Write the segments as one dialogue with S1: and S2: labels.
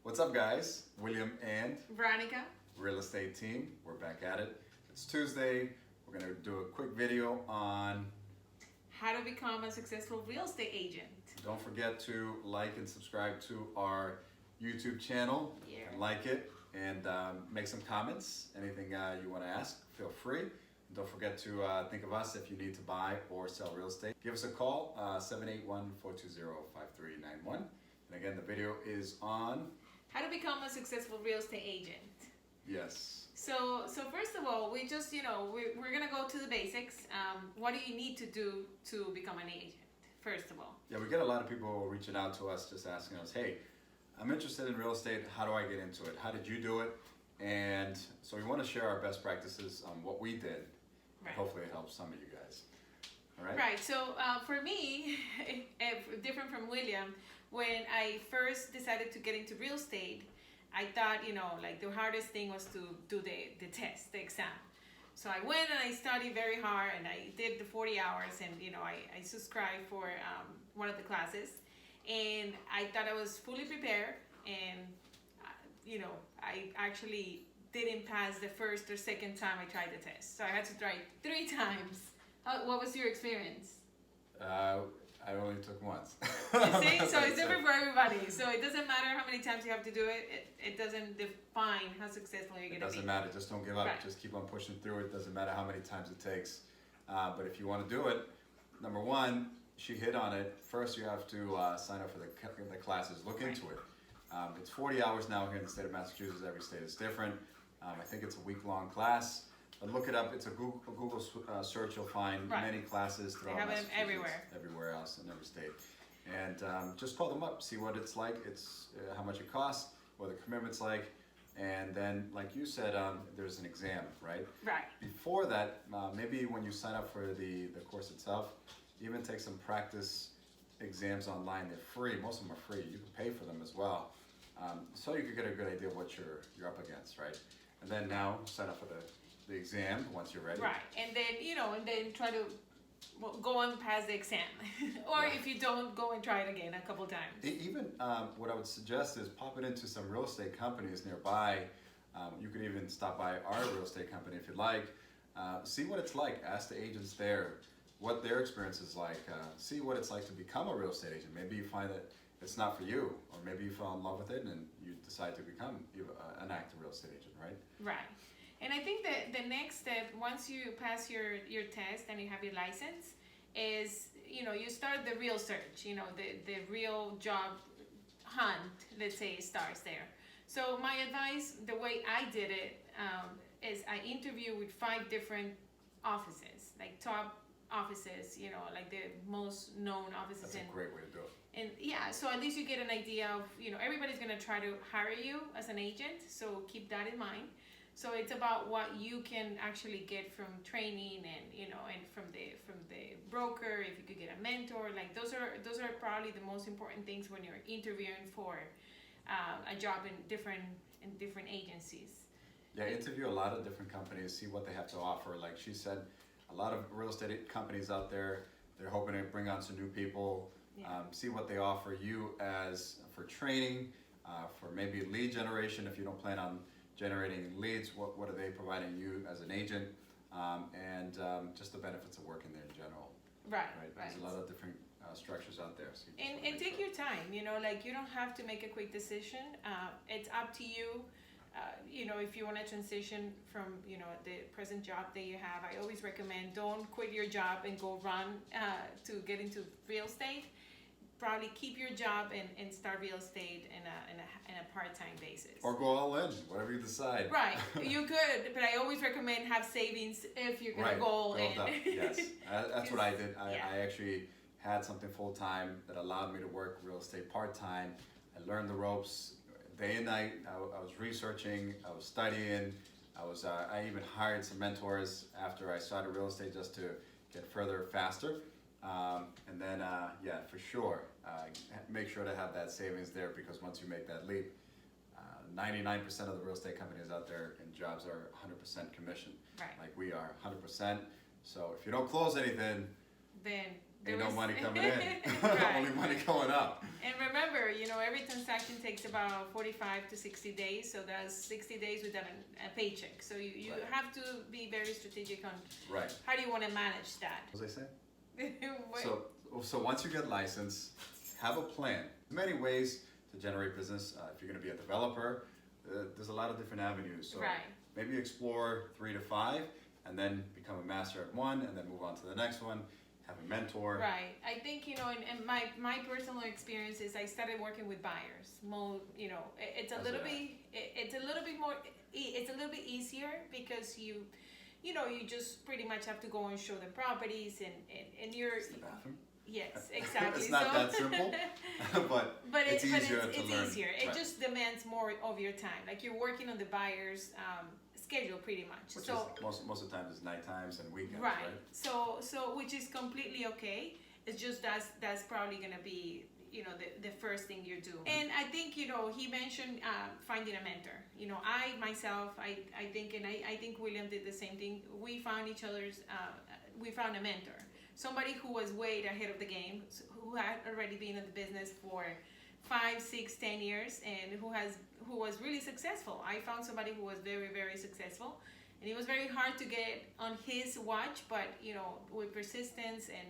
S1: What's up, guys? William and
S2: Veronica.
S1: real estate team. We're back at it. It's Tuesday. We're going to do a quick video on.
S2: How to become a successful real estate agent.
S1: Don't forget to like and subscribe to our YouTube channel.
S2: Yeah.
S1: And like it and make some comments. Anything you want to ask, feel free. And don't forget to think of us if you need to buy or sell real estate. Give us a call, 781-420-5391. And again, the video is on.
S2: How to become a successful real estate agent.
S1: Yes.
S2: So first of all, we just, we're going to go to the basics. What do you need to do to become an agent, first of all?
S1: Yeah, we get a lot of people reaching out to us just asking us, hey, I'm interested in real estate. How do I get into it? How did you do it? And so we want to share our best practices on what we did.
S2: Right.
S1: Hopefully it helps some of you guys. All right?
S2: Right. So for me, different from William, when I first decided to get into real estate, I thought, like the hardest thing was to do the test, the exam. So I went and I studied very hard and I did the 40 hours and, I subscribed for one of the classes and I thought I was fully prepared and, I actually didn't pass the first or second time I tried the test. So I had to try 3 times. What was your experience?
S1: I only took once.
S2: You see? So it's different for everybody. So it doesn't matter how many times you have to do it. It doesn't define how successful you're going to be.
S1: It doesn't matter. Just don't give up.
S2: Right.
S1: Just keep on pushing through it. Doesn't matter how many times it takes. But if you want to do it, number one, she hit on it. First, you have to sign up for the classes. Look into it. It's 40 hours now here in the state of Massachusetts. Every state is different. I think it's a week-long class. But look it up. It's a Google search. You'll find many classes throughout
S2: They have them
S1: Massachusetts, everywhere else in every state. And just call them up, see what it's like. It's how much it costs, what the commitment's like, and then, like you said, there's an exam, right?
S2: Right.
S1: Before that, maybe when you sign up for the course itself, even take some practice exams online. They're free. Most of them are free. You can pay for them as well, so you can get a good idea of what you're up against, right? And then now sign up for the exam once you're ready.
S2: Right, and then and then try to go on past the exam, or if you don't, go and try it again a couple times.
S1: Even what I would suggest is pop it into some real estate companies nearby. You could even stop by our real estate company if you'd like. See what it's like. Ask the agents there what their experience is like. See what it's like to become a real estate agent. Maybe you find that it's not for you, or maybe you fell in love with it and you decide to become an active real estate agent, right?
S2: Right. And I think that the next step, once you pass your test and you have your license, is, you start the real search, the real job hunt, let's say, starts there. So my advice, the way I did it, is I interview with 5 different offices, like top offices, like the most known offices.
S1: That's a great way to do it.
S2: And yeah, so at least you get an idea of, everybody's going to try to hire you as an agent, so keep that in mind. So it's about what you can actually get from training and and from the broker. If you could get a mentor, like those are probably the most important things when you're interviewing for a job in different agencies.
S1: Yeah, interview a lot of different companies, see what they have to offer. Like she said, a lot of real estate companies out there, they're hoping to bring on some new people.
S2: Yeah.
S1: See what they offer you as for training, for maybe lead generation if you don't plan on generating leads. What are they providing you as an agent, and just the benefits of working there in general.
S2: Right.
S1: There's a lot of different structures out there. So
S2: and take your time. Like you don't have to make a quick decision. It's up to you. If you want to transition from the present job that you have, I always recommend don't quit your job and go run to get into real estate. Probably keep your job and start real estate in a part-time basis.
S1: Or go all in, whatever you decide.
S2: Right, you could, but I always recommend have savings if you're gonna go in.
S1: Yes, that's what I did.
S2: Yeah.
S1: I actually had something full-time that allowed me to work real estate part-time. I learned the ropes day and night. I was researching, I was studying, I even hired some mentors after I started real estate just to get further faster. And then, for sure, make sure to have that savings there, because once you make that leap, 99% of the real estate companies out there in jobs are 100% commission.
S2: Right.
S1: Like we are 100%. So if you don't close anything,
S2: then
S1: ain't no money coming in.
S2: Right.
S1: Only money going up.
S2: And remember, every transaction takes about 45 to 60 days, so that's 60 days without a paycheck. So you
S1: Right.
S2: have to be very strategic on
S1: Right.
S2: how do you want to manage that.
S1: What was I saying?
S2: What-
S1: So once you get licensed, have a plan. Many ways to generate business. If you're going to be a developer, there's a lot of different avenues. So
S2: Right.
S1: maybe explore 3 to 5, and then become a master at one, and then move on to the next one. Have a mentor.
S2: Right. I think, in my personal experience is I started working with buyers. It's a
S1: As
S2: little
S1: did I.
S2: bit, it's a little bit more, it's a little bit easier because you just pretty much have to go and show them properties and you're,
S1: It's the bathroom.
S2: yes, exactly.
S1: It's not that simple, but it's easier to learn.
S2: It's easier. It
S1: Right.
S2: just demands more of your time. Like you're working on the buyer's schedule pretty much.
S1: Which
S2: So
S1: is most of the time is night times and weekends,
S2: right.
S1: right?
S2: So which is completely okay. It's just that's probably gonna be the first thing you do. And I think he mentioned finding a mentor. I myself I think and I think William did the same thing. We found each other's we found a mentor, somebody who was way ahead of the game, who had already been in the business for 5, 6, 10 years, and who was really successful. I found somebody who was very, very successful, and it was very hard to get on his watch, but with persistence and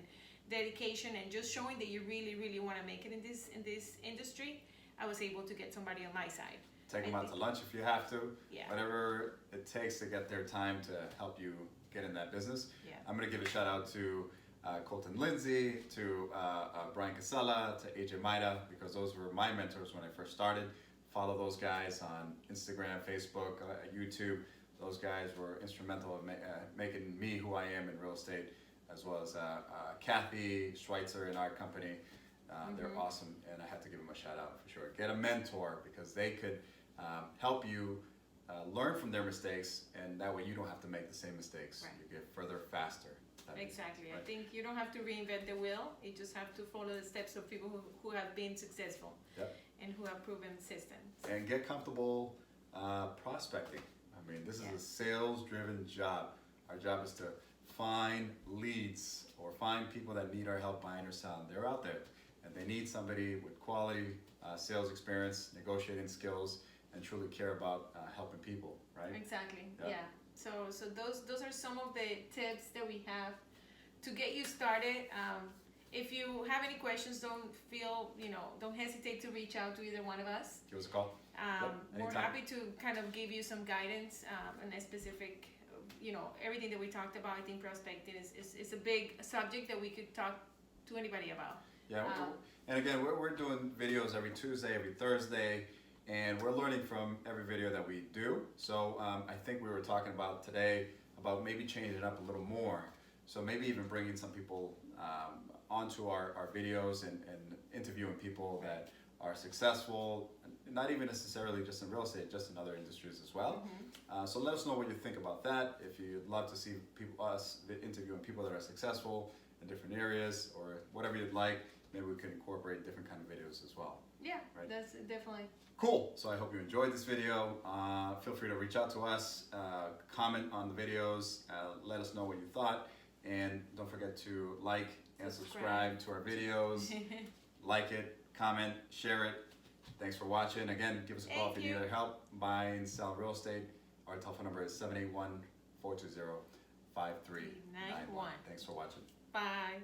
S2: dedication and just showing that you really, really want to make it in this industry, I was able to get somebody on my side.
S1: Take them out to lunch if you have to.
S2: Yeah.
S1: Whatever it takes to get their time to help you get in that business.
S2: Yeah.
S1: I'm going to give a shout out to Colton Lindsay, to Brian Casella, to AJ Maida, because those were my mentors when I first started. Follow those guys on Instagram, Facebook, YouTube. Those guys were instrumental in making me who I am in real estate, as well as Kathy Schweitzer in our company. They're awesome, and I have to give them a shout out for sure. Get a mentor, because they could help you learn from their mistakes, and that way you don't have to make the same mistakes.
S2: Right.
S1: You get further faster.
S2: Exactly.
S1: Right.
S2: I think you don't have to reinvent the wheel. You just have to follow the steps of people who have been successful.
S1: Yep.
S2: And who have proven systems.
S1: And get comfortable prospecting. I mean, this is a sales-driven job. Our job is to find leads or find people that need our help buying or selling. They're out there, and they need somebody with quality sales experience, negotiating skills, and truly care about helping people, right?
S2: Exactly.
S1: Yeah.
S2: Yeah. So those are some of the tips that we have to get you started. If you have any questions, don't hesitate to reach out to either one of us.
S1: Give us a call.
S2: We're
S1: anytime.
S2: happy to kind of give you some guidance on a specific, everything that we talked about. I think prospecting is a big subject that we could talk to anybody about.
S1: Yeah, and again, we're doing videos every Tuesday, every Thursday, and we're learning from every video that we do. So I think we were talking about today about maybe changing it up a little more. So maybe even bringing some people onto our videos and interviewing people that are successful, not even necessarily just in real estate, just in other industries as well. So let us know what you think about that. If you'd love to see us interviewing people that are successful in different areas, or whatever you'd like, maybe we can incorporate different kind of videos as well.
S2: Yeah,
S1: Right.
S2: that's definitely.
S1: Cool. So I hope you enjoyed this video. Feel free to reach out to us, comment on the videos, let us know what you thought, and don't forget to like and subscribe to our videos. Like it, comment, share it. Thanks for watching. Again, give us a call if you need our help buying, selling real estate. Our telephone number is 781-420-5391. Thanks for watching.
S2: Bye.